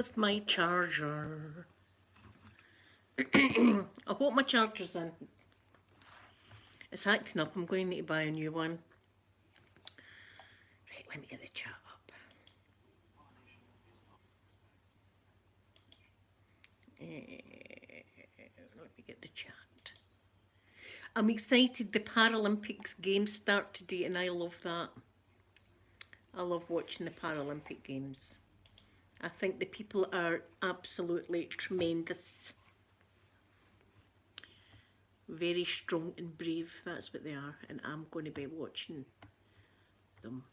With my charger. I hope my charger's in. It's acting up. I'm going to need to buy a new one. Right, let me get the chat up. Let me get the chat. I'm excited. The Paralympics games start today, and I love that. I love watching the Paralympic games. I think the people are absolutely tremendous. Very strong and brave, that's what they are, and I'm going to be watching them.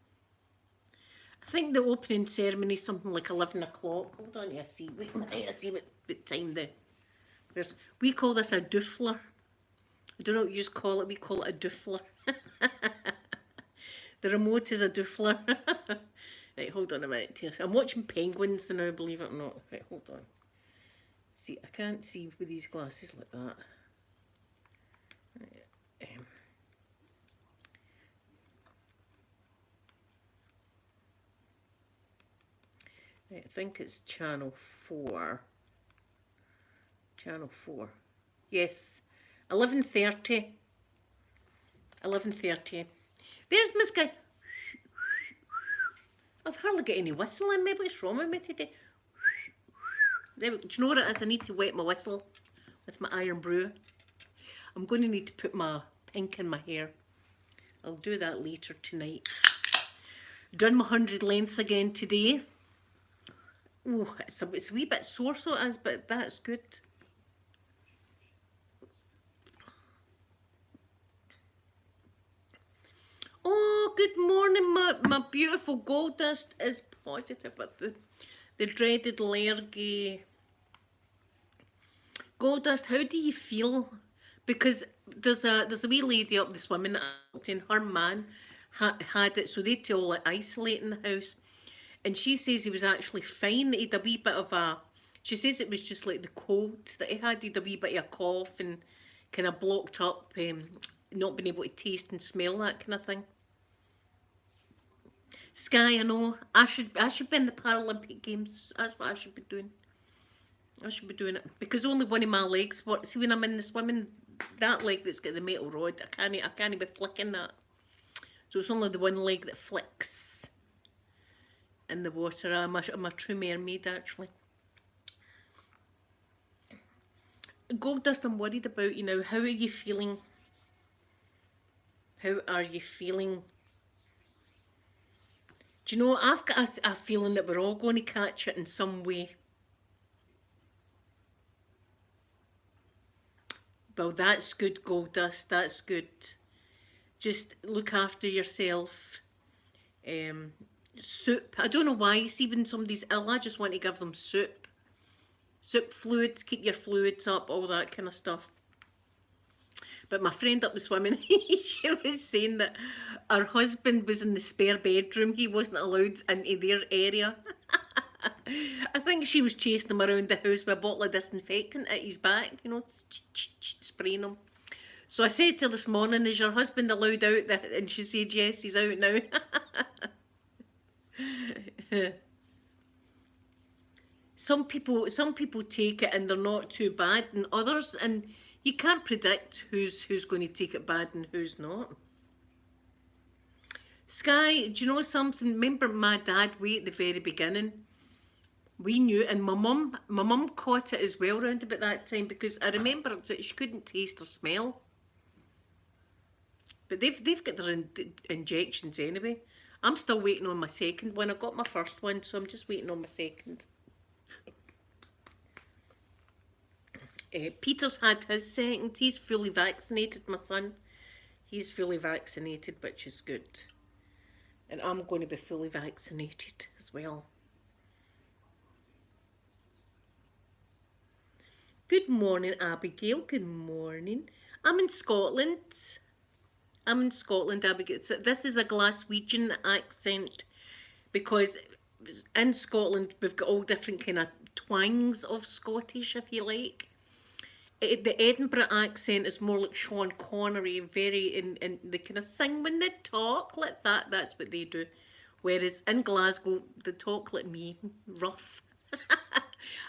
I think the opening ceremony is something like 11 o'clock. Hold on, I see. Wait a minute, I see what time there's. We call this a doofler. I don't know what you call it, we call it a doofler. The remote is a doofler. Right, hold on a minute. I'm watching penguins now, believe it or not. Right, hold on. See, I can't see with these glasses like that. Right, I think it's channel 4. Channel 4. Yes, 11:30. 11:30. There's Miss Guy. I've hardly got any whistling. Maybe what's wrong with me today? Do you know what it is? I need to wet my whistle with my iron brew. I'm going to need to put my pink in my hair. I'll do that later tonight. Done my 100 lengths again today. Oh, it's a wee bit sore, so it is, but that's good. Oh, good morning, my beautiful Gold Dust is positive with the dreaded allergy. Gold Dust, how do you feel? Because there's a wee lady up the swimming that and her man had it, so they all like isolating the house. And she says he was actually fine. He had a wee bit of a, she says it was just like the cold that he had. He had a wee bit of a cough and kind of blocked up, not being able to taste and smell, that kind of thing. Sky, I know. I should be in the Paralympic Games. That's what I should be doing. I should be doing it. Because only one of my legs, see when I'm in the swimming, that leg that's got the metal rod, I can't be flicking that. So it's only the one leg that flicks in the water. I'm a true mermaid, actually. Gold Dust, I'm worried about you now. How are you feeling? How are you feeling? Do you know, I've got a feeling that we're all going to catch it in some way. Well, that's good, Gold Dust. That's good. Just look after yourself. Soup. I don't know why. See, when somebody's ill, I just want to give them soup. Soup, fluids, keep your fluids up, all that kind of stuff. But my friend up the swimming, she was saying that her husband was in the spare bedroom. He wasn't allowed into their area. I think she was chasing him around the house with a bottle of disinfectant at his back, you know, spraying him. So I said to her this morning, is your husband allowed out? And she said, yes, he's out now. Some people take it and they're not too bad, and others, and you can't predict who's going to take it bad and who's not. Sky, do you know something? Remember my dad way at the very beginning? We knew, and my mum caught it as well round about that time, because I remember that she couldn't taste or smell. But they've got their injections anyway. I'm still waiting on my second one. I got my first one, so I'm just waiting on my second. Peter's had his second. He's fully vaccinated, my son. He's fully vaccinated, which is good. And I'm going to be fully vaccinated as well. Good morning, Abigail. Good morning. I'm in Scotland. Abigail. So this is a Glaswegian accent, because in Scotland we've got all different kind of twangs of Scottish, if you like. The Edinburgh accent is more like Sean Connery, very in they kind of sing when they talk like that. That's what they do. Whereas in Glasgow, they talk like me, rough.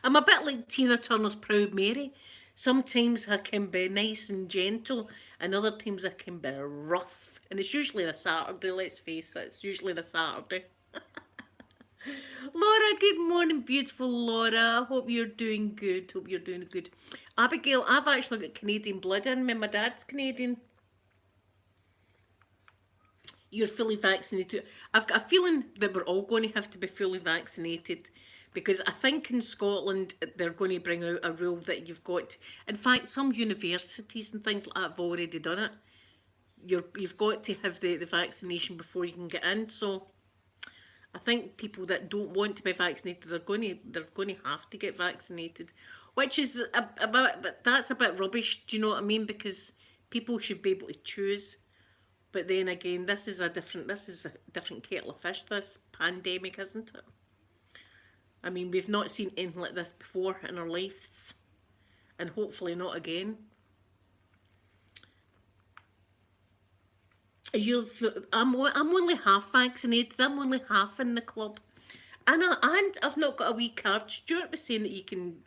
I'm a bit like Tina Turner's Proud Mary. Sometimes I can be nice and gentle, and other times I can be rough. And it's usually a Saturday, let's face it, it's usually a Saturday. Laura, good morning, beautiful Laura. I hope you're doing good. Hope you're doing good. Abigail, I've actually got Canadian blood in me. My dad's Canadian. You're fully vaccinated. I've got a feeling that we're all going to have to be fully vaccinated, because I think in Scotland they're going to bring out a rule that you've got. In fact, some universities and things like that have already done it. You've got to have the vaccination before you can get in. So I think people that don't want to be vaccinated, they're going to have to get vaccinated, which is but that's a bit rubbish. Do you know what I mean? Because people should be able to choose. But then again, this is a different kettle of fish, this pandemic, isn't it? I mean, we've not seen anything like this before in our lives, and hopefully not again. I'm only half vaccinated. I'm only half in the club, and I've not got a wee card. Stuart was saying that you can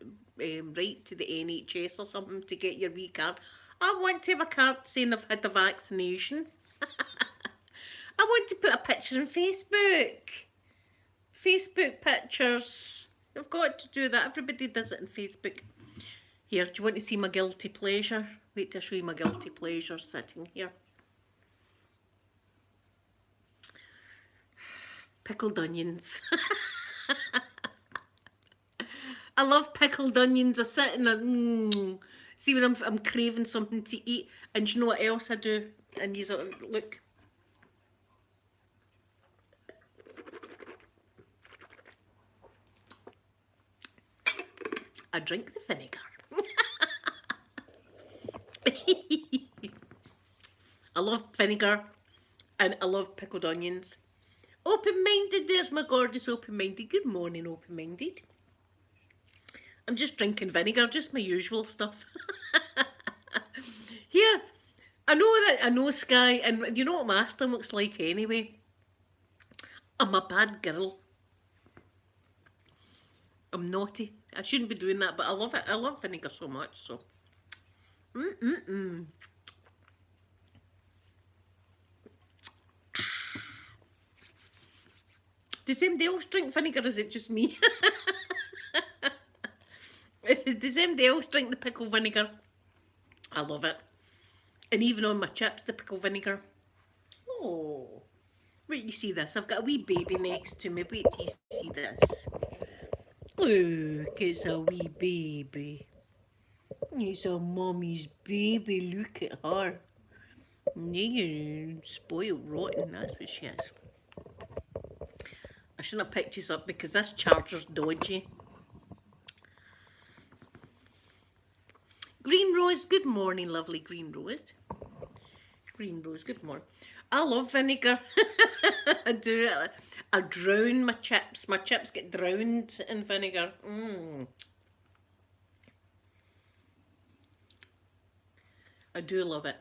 write to the NHS or something to get your wee card. I want to have a card saying I've had the vaccination. I want to put a picture on Facebook. Facebook pictures. I've got to do that. Everybody does it on Facebook. Here, do you want to see my guilty pleasure? Wait till I show you my guilty pleasure sitting here. Pickled onions. I love pickled onions. I sit and see when I'm craving something to eat. And do you know what else I do? And these are, look. I drink the vinegar. I love vinegar and I love pickled onions. Open-minded, there's my gorgeous open-minded. Good morning, open-minded. I'm just drinking vinegar, just my usual stuff. Here, I know Sky, and you know what my asthma looks like anyway. I'm a bad girl. I'm naughty. I shouldn't be doing that, but I love it. I love vinegar so much, so. Does anybody else drink vinegar, or is it just me? Does anybody else drink the pickle vinegar? I love it. And even on my chips, the pickle vinegar. Oh. Wait, you see this? I've got a wee baby next to me. Wait till you see this. Look, it's a wee baby. It's a mommy's baby. Look at her. You're spoiled rotten, that's what she is. I shouldn't have picked this up because this charger's dodgy. Green Rose, good morning, lovely Green Rose. Green Rose, good morning. I love vinegar. I do. I drown my chips. My chips get drowned in vinegar. I do love it.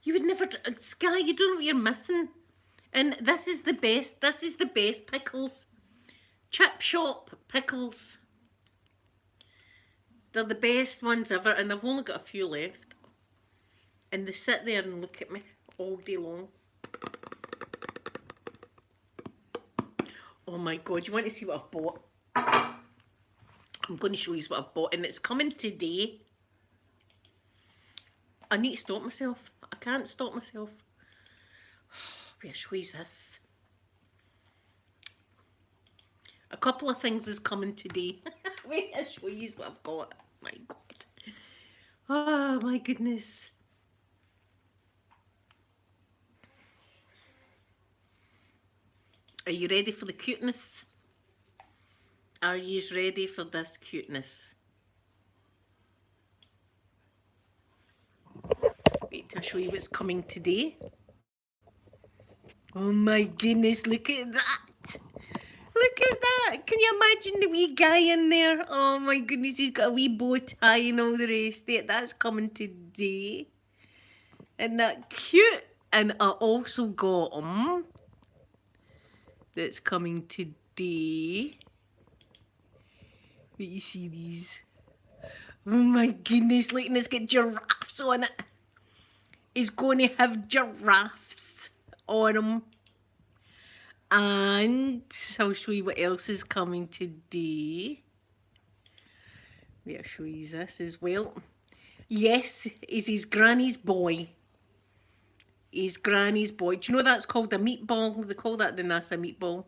You would never, Sky, you don't know what you're missing. And this is the best pickles. Chip shop pickles. They're the best ones ever, and I've only got a few left. And they sit there and look at me all day long. Oh my God, you want to see what I've bought? I'm going to show you what I've bought, and it's coming today. I need to stop myself. I can't stop myself. Where show you this? A couple of things is coming today. Wait, I'll show you what I've got. My God. Oh my goodness. Are you ready for the cuteness? Are you ready for this cuteness? Wait till I show you what's coming today. Oh my goodness, look at that. Look at that. Can you imagine the wee guy in there? Oh my goodness, he's got a wee bow tie and all the rest of it. That's coming today. Isn't that cute? And I also got that's coming today. today. But you see these. Oh my goodness, look, and it's got giraffes on it. It's going to have giraffes on them. And I'll show you what else is coming today. I'll show you this as well. Yes, is his granny's boy. His granny's boy. Do you know that's called a meatball? They call that the NASA meatball.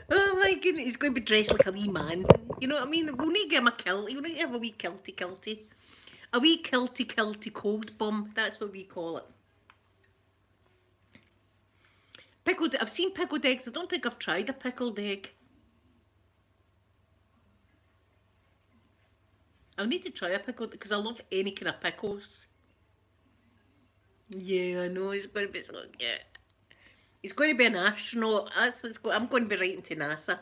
Oh my goodness, he's going to be dressed like a wee man. You know what I mean? We'll need to give him a kilt. We'll need to have a wee kilty. A wee kilty cold bomb. That's what we call it. Pickled. I've seen pickled eggs. I don't think I've tried a pickled egg. I'll need to try a pickled because I love any kind of pickles. Yeah, I know. It's going to be so good. He's going to be an astronaut. That's what's going. I'm going to be writing to NASA.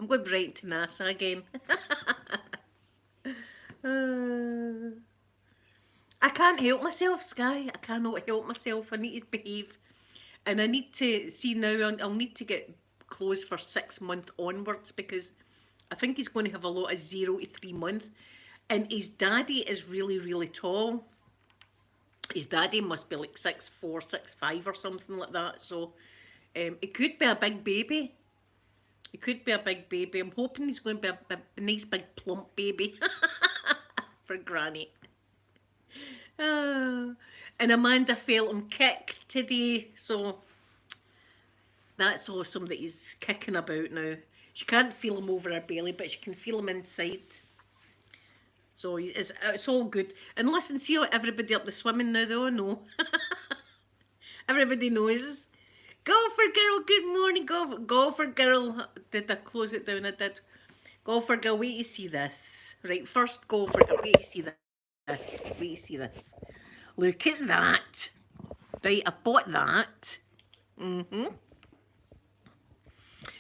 I'm going to be writing to NASA again. I can't help myself, Sky. I cannot help myself. I need to behave. And I need to see now, I'll need to get clothes for 6 months onwards because I think he's going to have a lot of 0 to 3 months. And his daddy is really, really tall. His daddy must be like 6'4", 6'5" or something like that. So it could be a big baby. It could be a big baby. I'm hoping he's going to be a nice big plump baby for Granny. And Amanda felt him kick today. So that's awesome that he's kicking about now. She can't feel him over her belly, but she can feel him inside. So it's all good. And listen, see how everybody up the swimming now though? No. Everybody knows. Golfer girl, good morning. Golfer girl. Did I close it down? I did. Golfer girl, wait to see this. Right, first golfer girl, wait to see this. Wait to see this. Look at that. Right, I've bought that.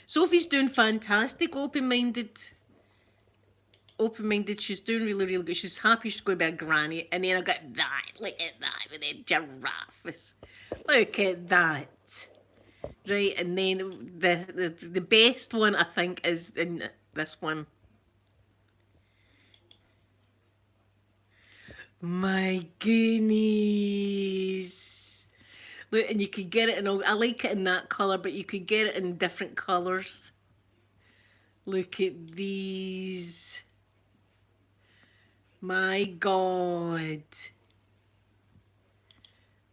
Sophie's doing fantastic, open-minded. She's doing really, really good. She's happy she's going to be a granny. And then I got that. Look at that with the giraffes. Look at that. Right, and then the best one I think is in this one. My goodness. Look, and you could get it in all, I like it in that colour, but you could get it in different colours. Look at these. My God.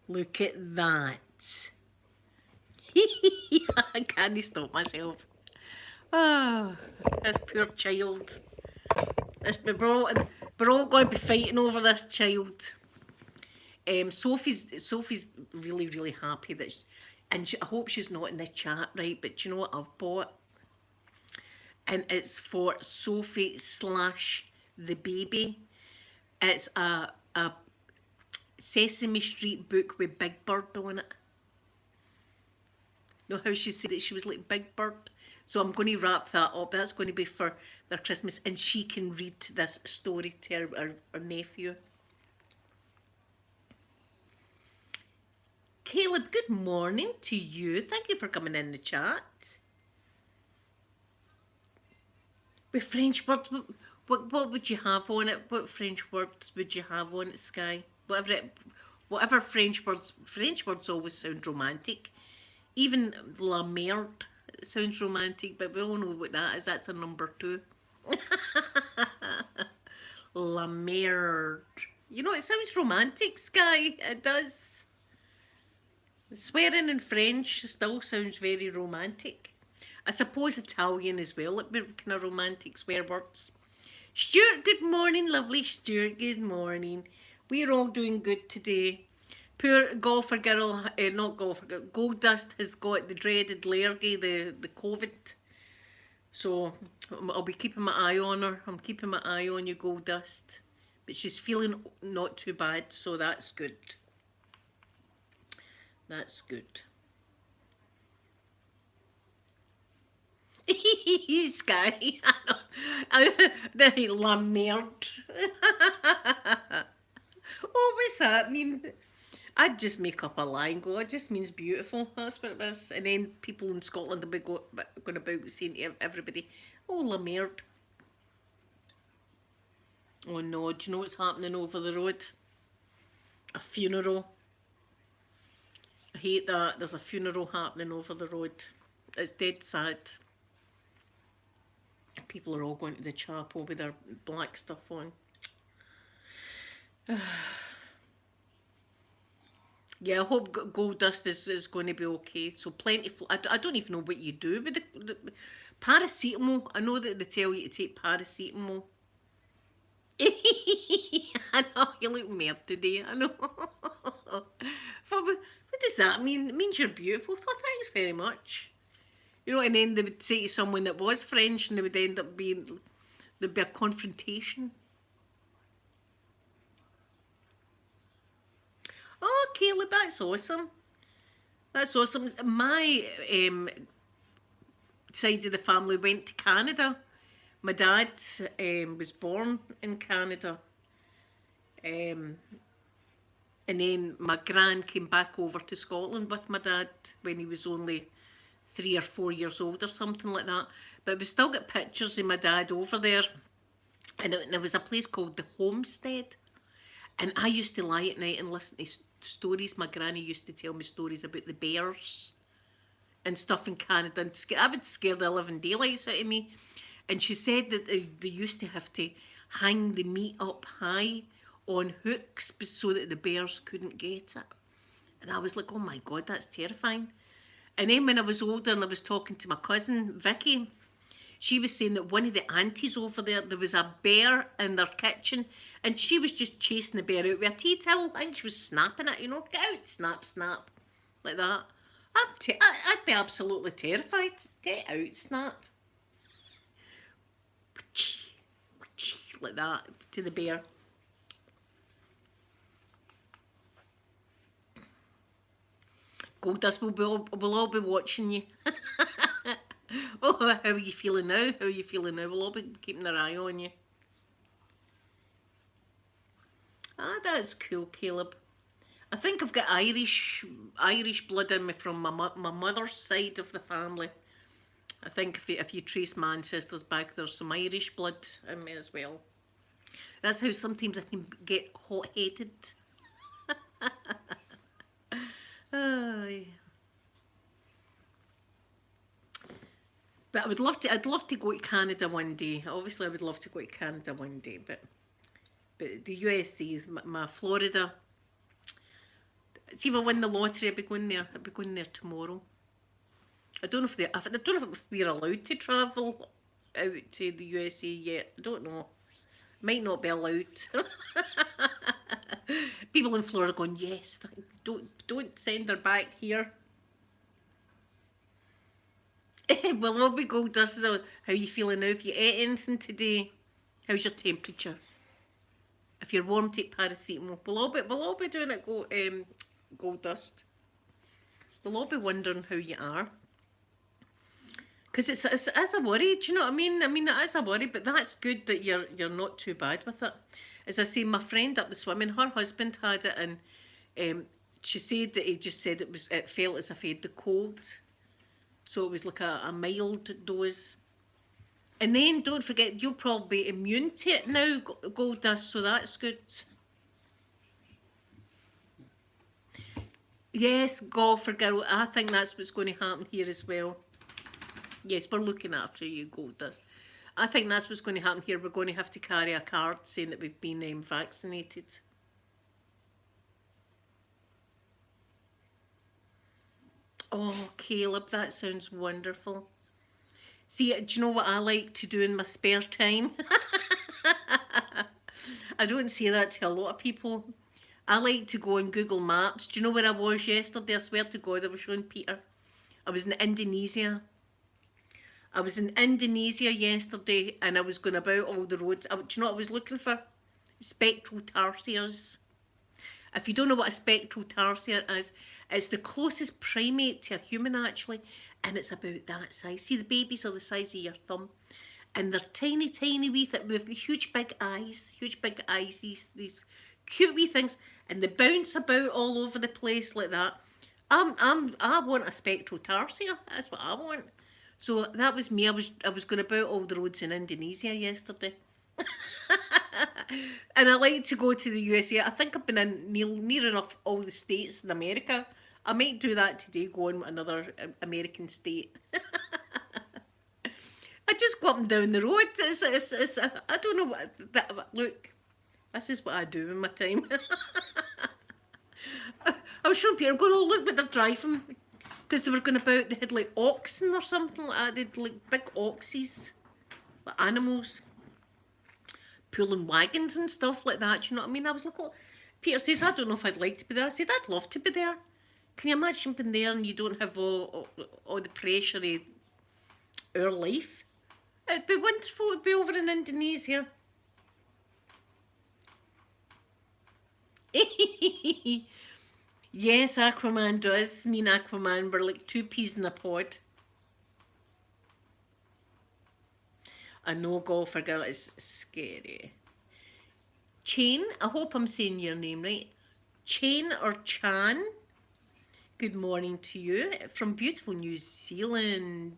Look at that. I can't stop myself. Oh, this poor child. We're all going to be fighting over this child. Sophie's really, really happy that, I hope she's not in the chat, right? But you know what I've bought? And it's for Sophie / the baby. It's a Sesame Street book with Big Bird on it. You know how she said that she was like Big Bird? So I'm going to wrap that up. That's going to be for their Christmas. And she can read this story to her nephew. Caleb, good morning to you. Thank you for coming in the chat. With French words, what would you have on it? What French words would you have on it, Sky? Whatever French words always sound romantic. Even la merde sounds romantic, but we all know what that is. That's a number 2. La merde. You know, it sounds romantic, Sky. It does. Swearing in French still sounds very romantic. I suppose Italian as well. It'd be kind of romantic swear words. Stuart, good morning, lovely Stuart. Good morning. We're all doing good today. Poor golfer girl, not golfer girl, Gold Dust has got the dreaded lurgy, the COVID. So I'll be keeping my eye on her. I'm keeping my eye on you, Gold Dust. But she's feeling not too bad, so that's good. That's good. Sky. La merde. Oh, what's that mean? I'd just make up a lie and go, it just means beautiful. That's what it is. And then people in Scotland will be going about saying to everybody, oh, La Merde. Oh no, do you know what's happening over the road? A funeral. I hate that. There's a funeral happening over the road. It's dead sad. People are all going to the chapel with their black stuff on. Yeah, I hope Gold Dust is going to be okay. So plenty. I don't even know what you do with the paracetamol. I know that they tell you to take paracetamol. I know you look mad today. I know. What does that mean? It means you're beautiful. Oh, thanks very much. You know, and then they would say to someone that was French, and they would end up being there'd be a confrontation. Oh, Caleb, that's awesome. That's awesome. My side of the family went to Canada. My dad was born in Canada. And then my gran came back over to Scotland with my dad when he was only 3 or 4 years old or something like that. But we still got pictures of my dad over there. And there was a place called the Homestead. And I used to lie at night and listen to stories. My granny used to tell me stories about the bears and stuff in Canada. And I would scare the living daylights out of me. And she said that they used to have to hang the meat up high on hooks so that the bears couldn't get it. And I was like, oh my God, that's terrifying. And then when I was older and I was talking to my cousin, Vicky, she was saying that one of the aunties over there was a bear in their kitchen and she was just chasing the bear out with a tea towel. I think she was snapping it, get out, snap, snap, like that. I'd be absolutely terrified. Get out, snap. Like that to the bear. Gold Dust we'll all be watching you. Oh, how are you feeling now? How are you feeling now? We'll all be keeping our eye on you. Ah, that's cool, Caleb. I think I've got Irish blood in me from my mother's side of the family. I think if you trace my ancestors back, there's some Irish blood in me as well. That's how sometimes I can get hot-headed. But I'd love to go to Canada one day. Obviously, I would love to go to Canada one day, but the USA, my Florida. See if I win the lottery, I'll be going there. I'll be going there tomorrow. I don't know if we're allowed to travel out to the USA yet. I don't know. Might not be allowed. People in Florida going, yes, don't send her back here. Well, what we Gold Dust is how you feeling now? If you ate anything today, how's your temperature? If you're warm, take paracetamol. We'll all be doing it. Gold Dust. We'll all be wondering how you are. Because it's a worry, do you know what I mean? I mean, it is a worry, but that's good that you're not too bad with it. As I say, my friend up the swimming, her husband had it, and she said that he just said it felt as if he had the cold. So it was like a mild dose. And then don't forget, you'll probably be immune to it now, Gold Dust, so that's good. Yes, golfer girl, I think that's what's going to happen here as well. Yes, we're looking after you, Gold Dust. I think that's what's going to happen here. We're going to have to carry a card saying that we've been vaccinated. Oh, Caleb, that sounds wonderful. See, do you know what I like to do in my spare time? I don't say that to a lot of people. I like to go on Google Maps. Do you know where I was yesterday? I swear to God, I was showing Peter. I was in Indonesia. I was in Indonesia yesterday and I was going about all the roads. Do you know what I was looking for? Spectral tarsiers. If you don't know what a spectral tarsier is, it's the closest primate to a human actually, and it's about that size. See, the babies are the size of your thumb, and they're tiny, tiny with huge big eyes, these cute wee things, and they bounce about all over the place like that. I want a spectral tarsier. That's what I want. So that was me. I was going about all the roads in Indonesia yesterday. And I like to go to the USA. I think I've been in near enough all the states in America. I might do that today, go on another American state. I just go up and down the road. I don't know look, this is what I do in my time. I was showing Peter, I'm going, oh, look what they're driving. Because they were going about, they had like oxen or something like that. They had like big oxes, like animals, pulling wagons and stuff like that. Do you know what I mean? I was like, oh. Peter says, I don't know if I'd like to be there. I said, I'd love to be there. Can you imagine being there and you don't have all the pressure of our life? It'd be wonderful. It'd be over in Indonesia. Yes, Aquaman does mean Aquaman. We're like two peas in a pod. A no-golfer girl is scary. Chain, I hope I'm saying your name right. Chain or Chan, good morning to you from beautiful New Zealand.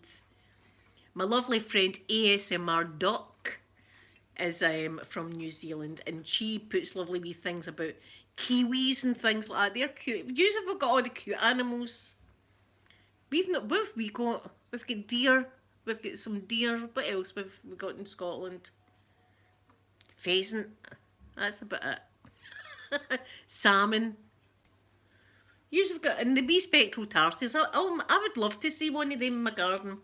My lovely friend ASMR Duck is from New Zealand, and she puts lovely wee things about kiwis and things like that. They're cute. You have got all the cute animals. We've got deer. We've got some deer. What else we've got in Scotland? Pheasant. That's about it. Salmon. You've got, and the wee spectral tarsiers. I would love to see one of them in my garden.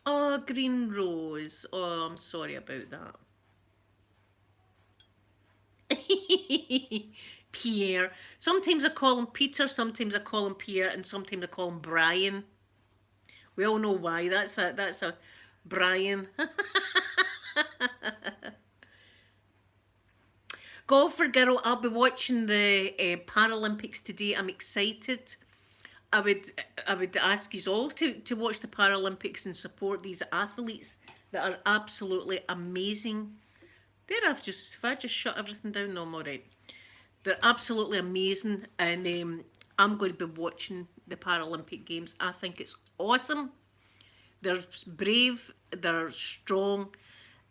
Oh, green rose. Oh, I'm sorry about that. Pierre. Sometimes I call him Peter, sometimes I call him Pierre, and sometimes I call him Brian. We all know why. That's a Brian. Golfer girl, I'll be watching the Paralympics today. I'm excited. I would ask you all to watch the Paralympics and support these athletes that are absolutely amazing. There, if I just shut everything down, no, I'm alright. They're absolutely amazing, and I'm going to be watching the Paralympic Games. I think it's awesome. They're brave, they're strong,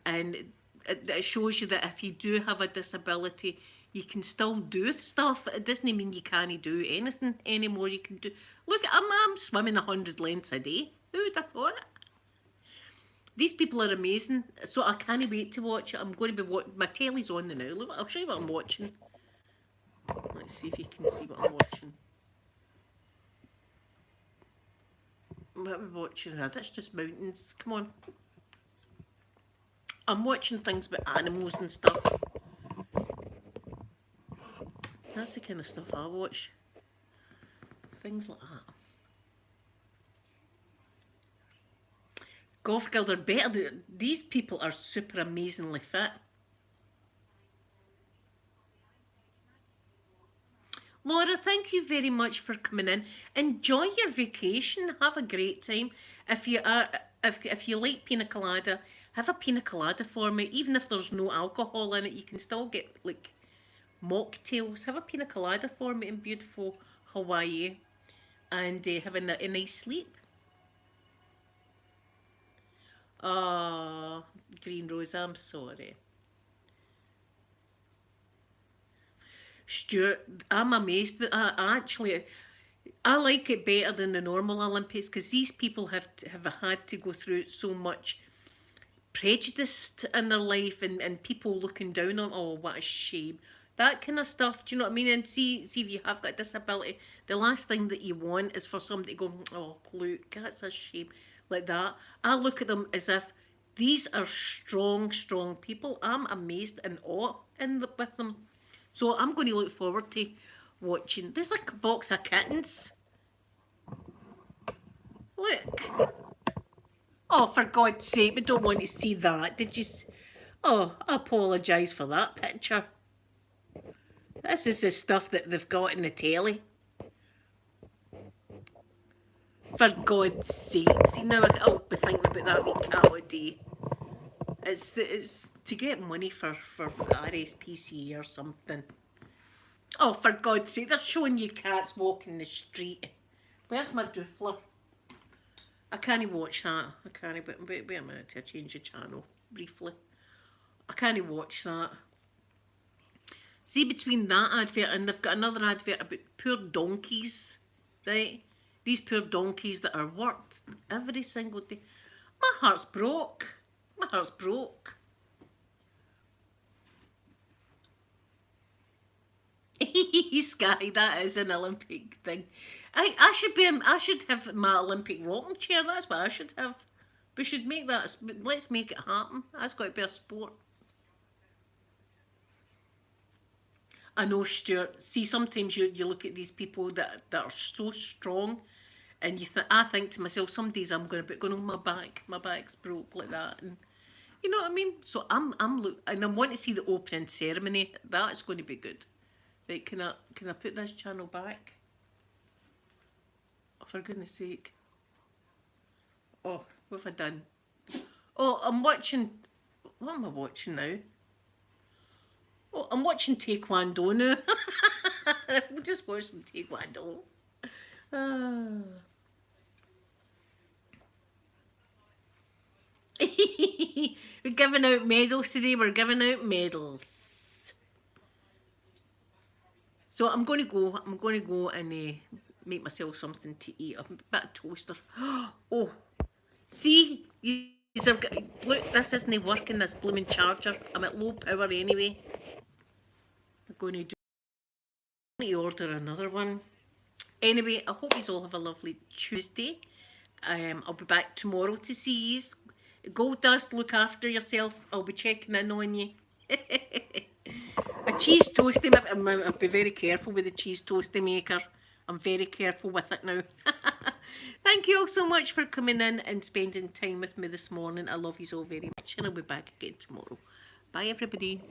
and it shows you that if you do have a disability, you can still do stuff. It doesn't mean you can't do anything anymore. You can do. Look, I'm swimming 100 lengths a day. Who would have thought it? These people are amazing, so I can't wait to watch it. I'm going to be watching. My telly's on now. Look, I'll show you what I'm watching. Let's see if you can see what I'm watching. What are we watching? That's just mountains. Come on. I'm watching things about animals and stuff. That's the kind of stuff I watch. Things like that. Golf girl, they're better. These people are super amazingly fit. Laura, thank you very much for coming in. Enjoy your vacation. Have a great time. If you like pina colada, have a pina colada for me. Even if there's no alcohol in it, you can still get like mocktails. Have a pina colada for me in beautiful Hawaii, and have a nice sleep. Ah, Green Rose, I'm sorry. Stuart, I'm amazed, but I like it better than the normal Olympics because these people have had to go through so much prejudice in their life and people looking down on. Oh, what a shame! That kind of stuff. Do you know what I mean? And see if you have got a disability, the last thing that you want is for somebody to go, oh, Luke, that's a shame, like that. I look at them as if these are strong people. I'm amazed and awe with them. So I'm going to look forward to watching. There's like a box of kittens. Look. Oh, for God's sake, we don't want to see that. Did you? Oh, I apologise for that picture. This is the stuff that they've got in the telly. For God's sake. See, now I'll be thinking about that wee cat all day. It's to get money for RSPCA or something. Oh, for God's sake, they're showing you cats walking the street. Where's my doofler? I can't watch that. I can't, but wait a minute till I change the channel briefly. I can't watch that. See, between that advert and they've got another advert about poor donkeys, right? These poor donkeys that are worked every single day. My heart's broke. My heart's broke. Sky, that is an Olympic thing. I should have my Olympic rocking chair. That's what I should have. We should make that. Let's make it happen. That's got to be a sport. I know, Stuart. See, sometimes you look at these people that are so strong, and I think to myself, some days I'm going, oh, my back's broke like that, and you know what I mean. So and I want to see the opening ceremony. That's going to be good. Right? Can I put this channel back? Oh, for goodness sake! Oh, what have I done? Oh, I'm watching. What am I watching now? Oh, I'm watching Taekwondo now. We'll just watch some Taekwondo. We're giving out medals today. We're giving out medals. So I'm going to go. I'm going to go and make myself something to eat. A bit of toaster. Oh, see, look, this isn't working. This blooming charger. I'm at low power anyway. I'm going to order another one. Anyway, I hope you all have a lovely Tuesday. I'll be back tomorrow to see you. Gold Dust, look after yourself. I'll be checking in on you. A cheese toasty, I'll be very careful with the cheese toasty maker. I'm very careful with it now. Thank you all so much for coming in and spending time with me this morning. I love you all very much, and I'll be back again tomorrow. Bye, everybody.